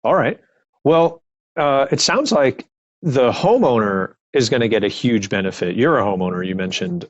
All right. Well, it sounds like the homeowner is going to get a huge benefit. You're a homeowner, you mentioned.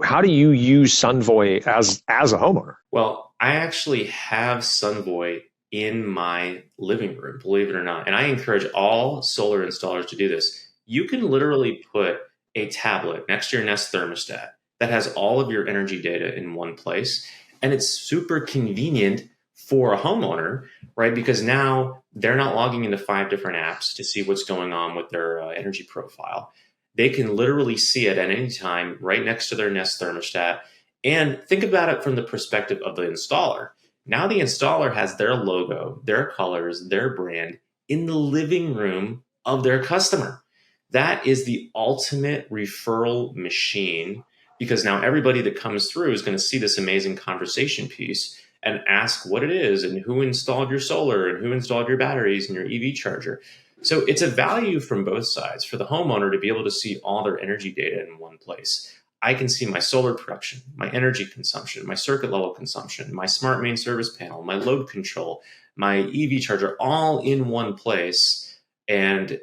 How do you use Sunvoy as a homeowner? Well, I actually have Sunvoy in my living room, believe it or not. And I encourage all solar installers to do this. You can literally put a tablet next to your Nest thermostat that has all of your energy data in one place. And it's super convenient for a homeowner, right? Because now they're not logging into five different apps to see what's going on with their energy profile. They can literally see it at any time right next to their Nest thermostat, and think about it from the perspective of the installer. Now the installer has their logo, their colors, their brand in the living room of their customer. That is the ultimate referral machine, because now everybody that comes through is going to see this amazing conversation piece and ask what it is and who installed your solar and who installed your batteries and your EV charger. So it's a value from both sides for the homeowner to be able to see all their energy data in one place. I can see my solar production, my energy consumption, my circuit level consumption, my smart main service panel, my load control, my EV charger, all in one place, and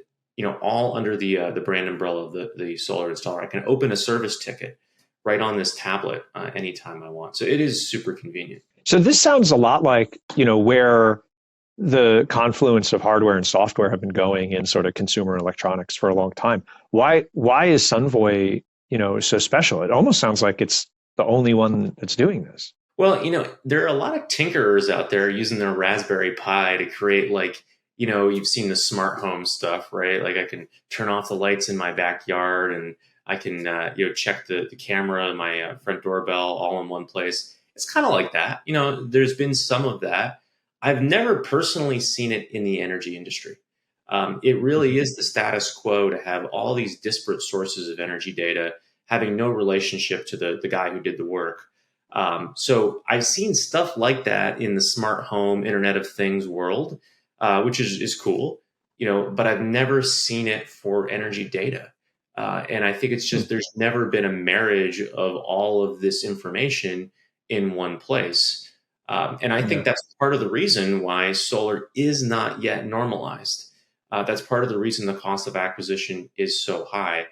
all under the brand umbrella of the solar installer. I can open a service ticket right on this tablet anytime I want. So it is super convenient. So this sounds a lot like, where the confluence of hardware and software have been going in sort of consumer electronics for a long time. Why is Sunvoy, so special? It almost sounds like it's the only one that's doing this. Well, there are a lot of tinkerers out there using their Raspberry Pi to create, like, you've seen the smart home stuff, right? Like I can turn off the lights in my backyard, and I can, check the camera, my front doorbell all in one place. It's kind of like that. There's been some of that. I've never personally seen it in the energy industry. It really Mhm. is the status quo to have all these disparate sources of energy data having no relationship to the guy who did the work. So I've seen stuff like that in the smart home, Internet of Things world, which is cool, but I've never seen it for energy data. And I think it's Hmm. just there's never been a marriage of all of this information in one place. And I think Yeah. that's part of the reason why solar is not yet normalized. That's part of the reason the cost of acquisition is so high,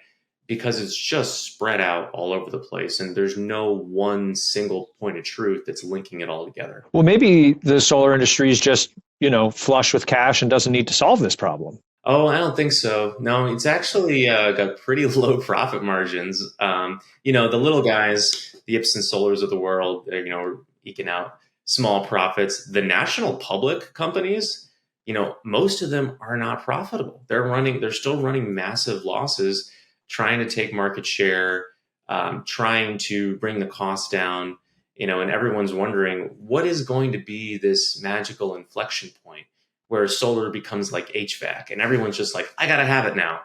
because it's just spread out all over the place and there's no one single point of truth that's linking it all together. Well, maybe the solar industry is just, flush with cash and doesn't need to solve this problem. Oh, I don't think so. No, it's actually got pretty low profit margins. The little guys, the Ipsen Solars of the world, are eking out small profits. The national public companies, most of them are not profitable. They're still running massive losses, trying to take market share, trying to bring the costs down, and everyone's wondering what is going to be this magical inflection point where solar becomes like HVAC and everyone's just like, I got to have it now.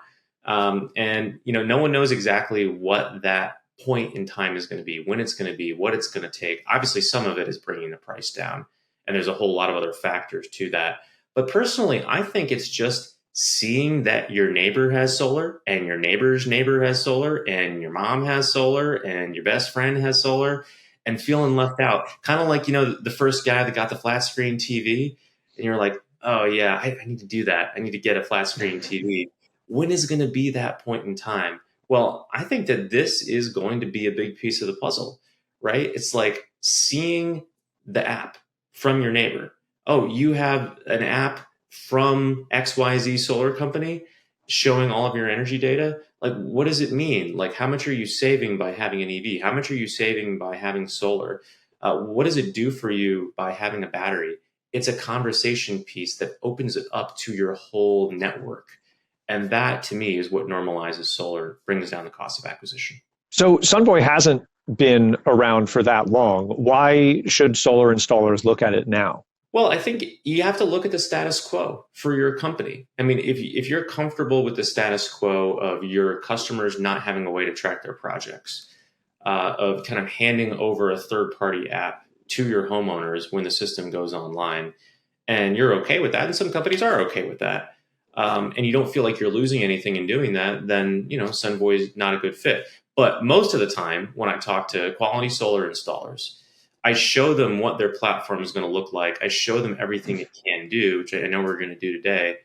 And no one knows exactly what that point in time is going to be, when it's going to be, what it's going to take. Obviously, some of it is bringing the price down, and there's a whole lot of other factors to that. But personally, I think it's just seeing that your neighbor has solar and your neighbor's neighbor has solar and your mom has solar and your best friend has solar, and feeling left out. Kind of like, the first guy that got the flat screen TV, and you're like, oh yeah, I need to do that. I need to get a flat screen TV. When is going to be that point in time? Well, I think that this is going to be a big piece of the puzzle, right? It's like seeing the app from your neighbor. Oh, you have an app from XYZ solar company showing all of your energy data. Like, what does it mean? Like, how much are you saving by having an EV? How much are you saving by having solar? What does it do for you by having a battery? It's a conversation piece that opens it up to your whole network. And that to me is what normalizes solar, brings down the cost of acquisition. So Sunvoy hasn't been around for that long. Why should solar installers look at it now? Well, I think you have to look at the status quo for your company. I mean, if you're comfortable with the status quo of your customers not having a way to track their projects, of kind of handing over a third party app to your homeowners when the system goes online, and you're okay with that, and some companies are okay with that, and you don't feel like you're losing anything in doing that, then Sunvoy is not a good fit. But most of the time, when I talk to quality solar installers, I show them what their platform is going to look like. I show them everything it can do, which I know we're going to do today.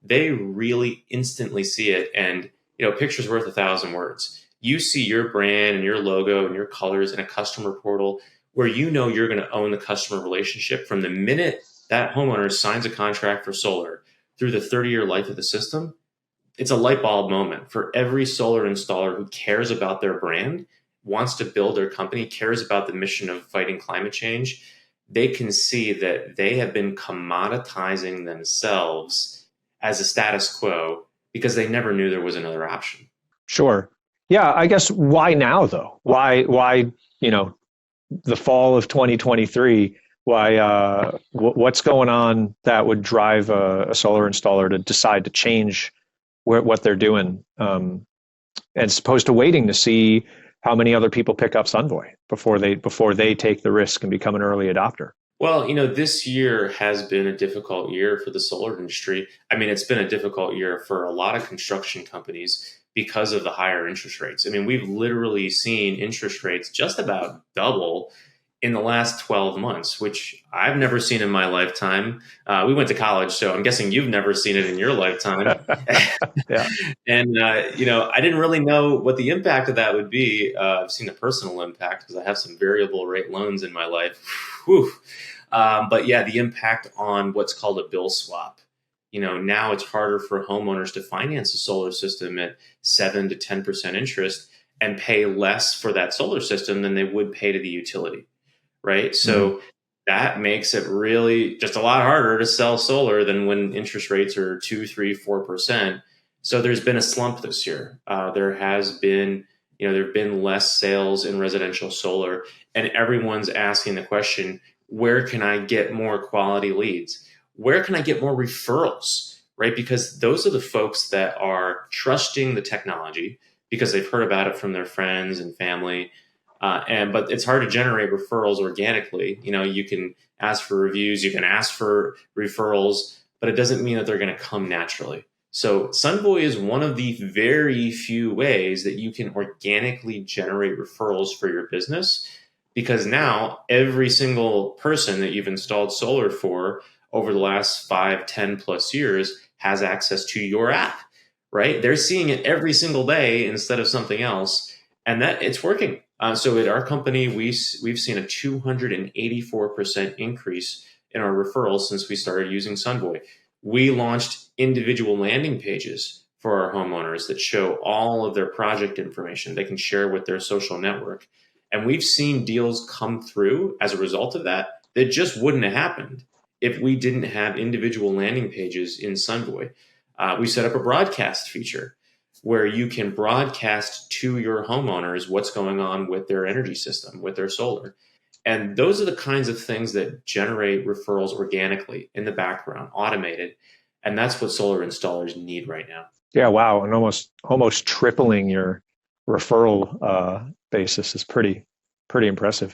They really instantly see it. And, picture's worth 1,000 words. You see your brand and your logo and your colors in a customer portal where you're going to own the customer relationship from the minute that homeowner signs a contract for solar through the 30-year life of the system. It's a light bulb moment for every solar installer who cares about their brand, wants to build their company, cares about the mission of fighting climate change. They can see that they have been commoditizing themselves as a status quo because they never knew there was another option. Sure. Yeah, I guess why now though? Why, you know, the fall of 2023, why what's going on that would drive a solar installer to decide to change what they're doing, as opposed to waiting to see how many other people pick up Sunvoy before they take the risk and become an early adopter? Well, this year has been a difficult year for the solar industry. I mean, it's been a difficult year for a lot of construction companies because of the higher interest rates. I mean, we've literally seen interest rates just about double in the last 12 months, which I've never seen in my lifetime. We went to college, so I'm guessing you've never seen it in your lifetime. Yeah. And, I didn't really know what the impact of that would be. I've seen the personal impact because I have some variable rate loans in my life. Whew. But yeah, the impact on what's called a bill swap. Now it's harder for homeowners to finance a solar system at 7 to 10% interest and pay less for that solar system than they would pay to the utility, right? So that makes it really just a lot harder to sell solar than when interest rates are 2, 3, 4%. So there's been a slump this year. There have been less sales in residential solar, and everyone's asking the question, where can I get more quality leads? Where can I get more referrals, right? Because those are the folks that are trusting the technology because they've heard about it from their friends and family. But it's hard to generate referrals organically. You can ask for reviews, you can ask for referrals, but it doesn't mean that they're going to come naturally. So Sunvoy is one of the very few ways that you can organically generate referrals for your business, because now every single person that you've installed solar for over the last 5, 10 plus years has access to your app, right? They're seeing it every single day instead of something else, and that it's working. So at our company, we've seen a 284% increase in our referrals since we started using Sunvoy. We launched individual landing pages for our homeowners that show all of their project information they can share with their social network. And we've seen deals come through as a result of that just wouldn't have happened if we didn't have individual landing pages in Sunvoy. We set up a broadcast feature where you can broadcast to your homeowners what's going on with their energy system, with their solar. And those are the kinds of things that generate referrals organically in the background, automated. And that's what solar installers need right now. Yeah, wow. And almost tripling your referral basis is pretty impressive.